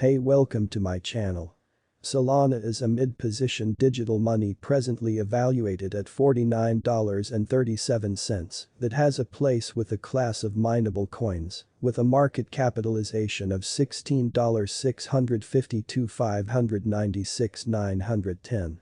Hey, welcome to my channel. Solana is a mid-position digital money presently evaluated at $49.37 that has a place with a class of mineable coins with a market capitalization of $16,652,596,910.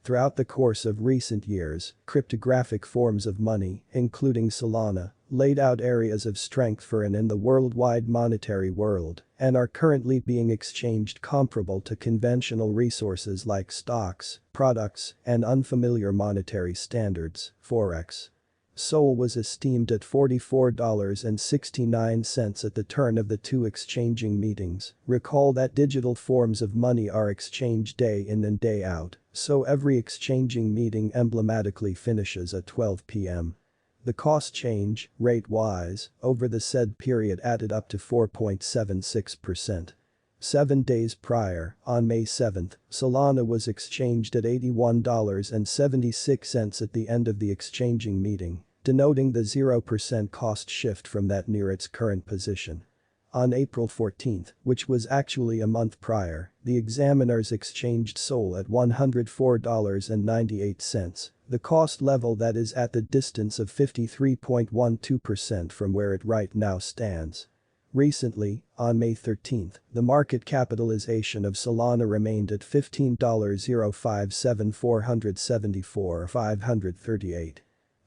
Throughout the course of recent years, cryptographic forms of money, including Solana, laid out areas of strength for and in the worldwide monetary world and are currently being exchanged comparable to conventional resources like stocks, products, and unfamiliar monetary standards, forex. Sol was esteemed at $44.69 at the turn of the two exchanging meetings. Recall that digital forms of money are exchanged day in and day out, so every exchanging meeting emblematically finishes at 12 p.m. The cost change, rate-wise, over the said period added up to 4.76%. 7 days prior, on May 7, Solana was exchanged at $81.76 at the end of the exchanging meeting, denoting the 0% cost shift from that near its current position. On April 14, which was actually a month prior, the examiners exchanged Sol at $104.98, the cost level that is at the distance of 53.12% from where it right now stands. Recently, on May 13, the market capitalization of Solana remained at $15,057,474,538.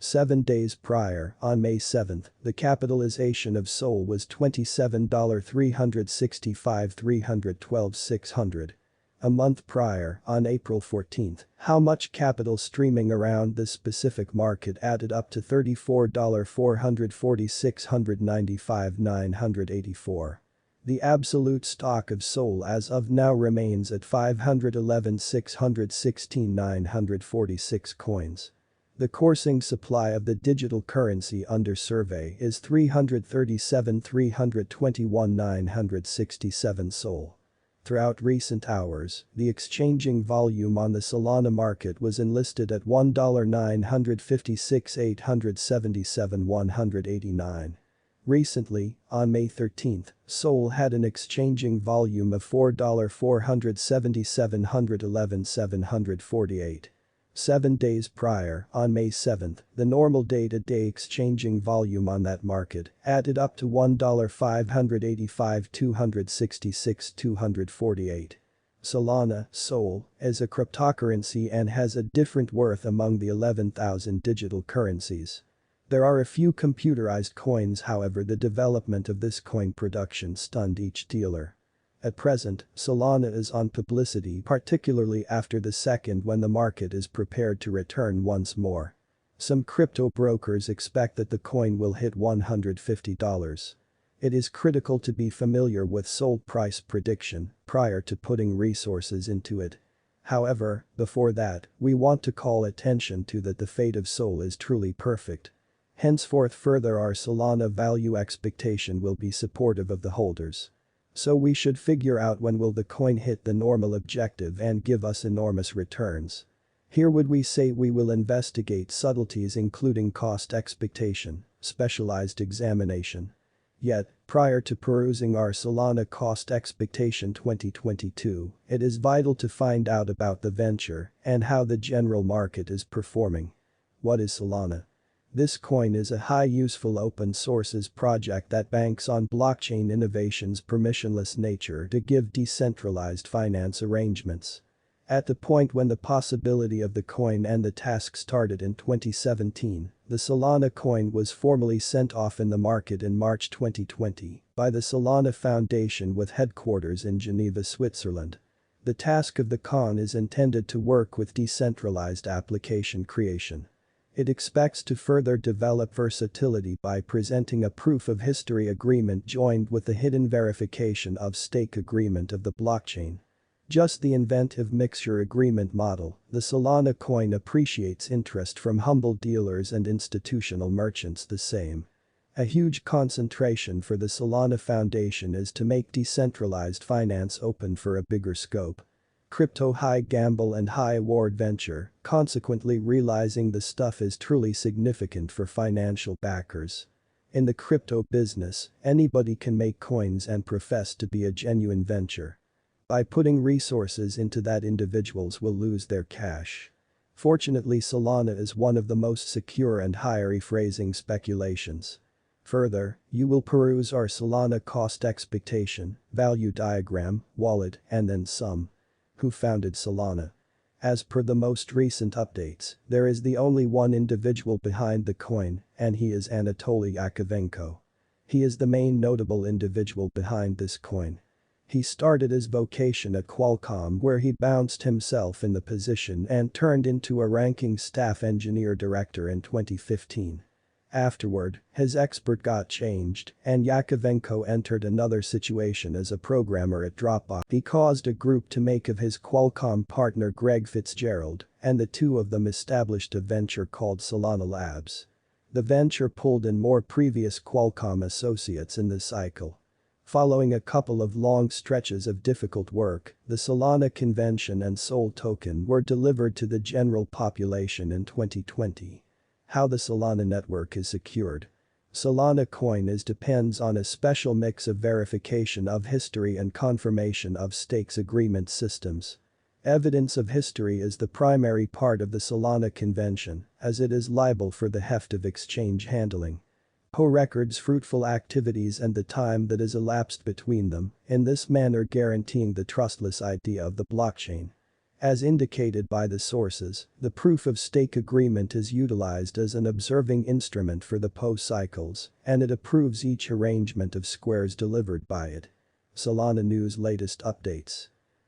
7 days prior, on May 7, the capitalization of Sol was $27,365,312,600. A month prior, on April 14, how much capital streaming around this specific market added up to $34,446,995,984. The absolute stock of Sol as of now remains at 511,616,946 coins. The coursing supply of the digital currency under survey is 337,321,967 Sol. Throughout recent hours, the exchanging volume on the Solana market was enlisted at $1,956,877,189. Recently, on May 13, Sol had an exchanging volume of $4,477,111,748. 7 days prior, on May 7, the normal day-to-day exchanging volume on that market added up to $1,585,266,248. Solana, Sol, is a cryptocurrency and has a different worth among the 11,000 digital currencies. There are a few computerized coins, however, the development of this coin production stunned each dealer. At present, Solana is on publicity, particularly after the second when the market is prepared to return once more. Some crypto brokers expect that the coin will hit $150. It is critical to be familiar with Sol price prediction prior to putting resources into it. However, before that, we want to call attention to that the fate of Sol is truly perfect. Henceforth further our Solana value expectation will be supportive of the holders. So we should figure out when will the coin hit the normal objective and give us enormous returns. Here would we say we will investigate subtleties including cost expectation, specialized examination. Yet, prior to perusing our Solana cost expectation 2022, it is vital to find out about the venture and how the general market is performing. What is Solana? This coin is a high-useful open sources project that banks on blockchain innovation's permissionless nature to give decentralized finance arrangements. At the point when the possibility of the coin and the task started in 2017, the Solana coin was formally sent off in the market in March 2020 by the Solana Foundation with headquarters in Geneva, Switzerland. The task of the coin is intended to work with decentralized application creation. It expects to further develop versatility by presenting a proof of history agreement joined with the hidden verification of stake agreement of the blockchain. Just the inventive mixture agreement model, the Solana coin appreciates interest from humble dealers and institutional merchants the same. A huge concentration for the Solana Foundation is to make decentralized finance open for a bigger scope. Crypto high gamble and high reward venture, consequently realizing the stuff is truly significant for financial backers. In the crypto business, anybody can make coins and profess to be a genuine venture. by putting resources into that individuals will lose their cash. Fortunately, Solana is one of the most secure and higher phrasing speculations. Further, you will peruse our Solana cost expectation, value diagram, wallet, and then some. Who founded Solana? As per the most recent updates, there is the only one individual behind the coin, and he is Anatoly Yakovenko. He is the main notable individual behind this coin. He started his vocation at Qualcomm, where he bounced himself in the position and turned into a ranking staff engineer director in 2015. Afterward, his expert got changed, and Yakovenko entered another situation as a programmer at Dropbox. He caused a group to make of his Qualcomm partner Greg Fitzgerald, and the two of them established a venture called Solana Labs. The venture pulled in more previous Qualcomm associates in the cycle. Following a couple of long stretches of difficult work, the Solana convention and SOL token were delivered to the general population in 2020. How the Solana network is secured. Solana coin depends on a special mix of verification of history and confirmation of stakes agreement systems. Evidence of history is the primary part of the Solana convention, as it is liable for the heft of exchange handling. PO records fruitful activities and the time that is elapsed between them, in this manner guaranteeing the trustless idea of the blockchain. As indicated by the sources, the proof of stake agreement is utilized as an observing instrument for the PO cycles, and it approves each arrangement of squares delivered by it. Solana News latest updates.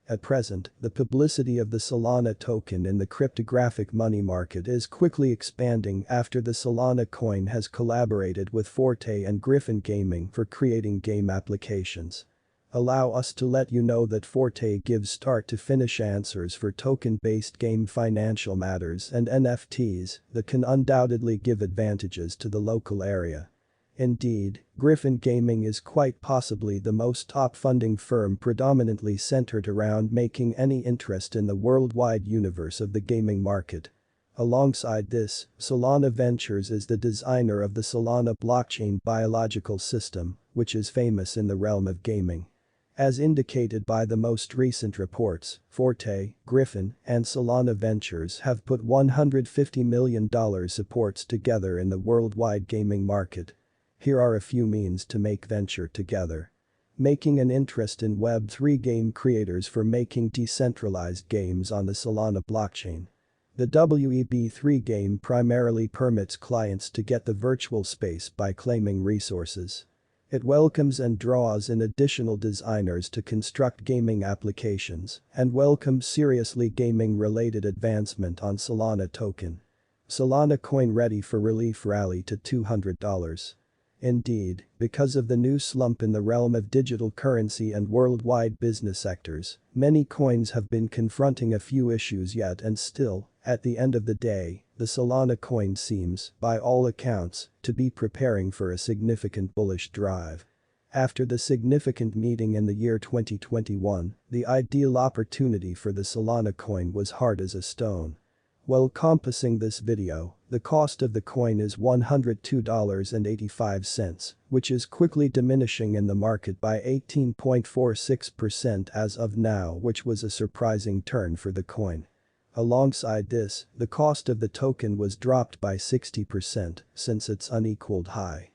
At present, the publicity of the Solana token in the cryptographic money market is quickly expanding after the Solana coin has collaborated with Forte and Griffin Gaming for creating game applications. Allow us to let you know that Forte gives start-to-finish answers for token-based game financial matters and NFTs that can undoubtedly give advantages to the local area. Indeed, Griffin Gaming is quite possibly the most top funding firm predominantly centered around making any interest in the worldwide universe of the gaming market. Alongside this, Solana Ventures is the designer of the Solana blockchain biological system, which is famous in the realm of gaming. As indicated by the most recent reports, Forte, Griffin, and Solana Ventures have put $150 million supports together in the worldwide gaming market. Here are a few means to make venture together. Making an interest in Web3 game creators for making decentralized games on the Solana blockchain. The Web3 game primarily permits clients to get the virtual space by claiming resources. It welcomes and draws in additional designers to construct gaming applications and welcomes seriously gaming-related advancement on Solana token. Solana coin ready for relief rally to $200. Indeed, because of the new slump in the realm of digital currency and worldwide business sectors, many coins have been confronting a few issues yet and still, at the end of the day, the Solana coin seems, by all accounts, to be preparing for a significant bullish drive. After the significant meeting in the year 2021, the ideal opportunity for the Solana coin was hard as a stone. While compassing this video, the cost of the coin is $102.85, which is quickly diminishing in the market by 18.46% as of now, which was a surprising turn for the coin. Alongside this, the cost of the token was dropped by 60% since its unequaled high.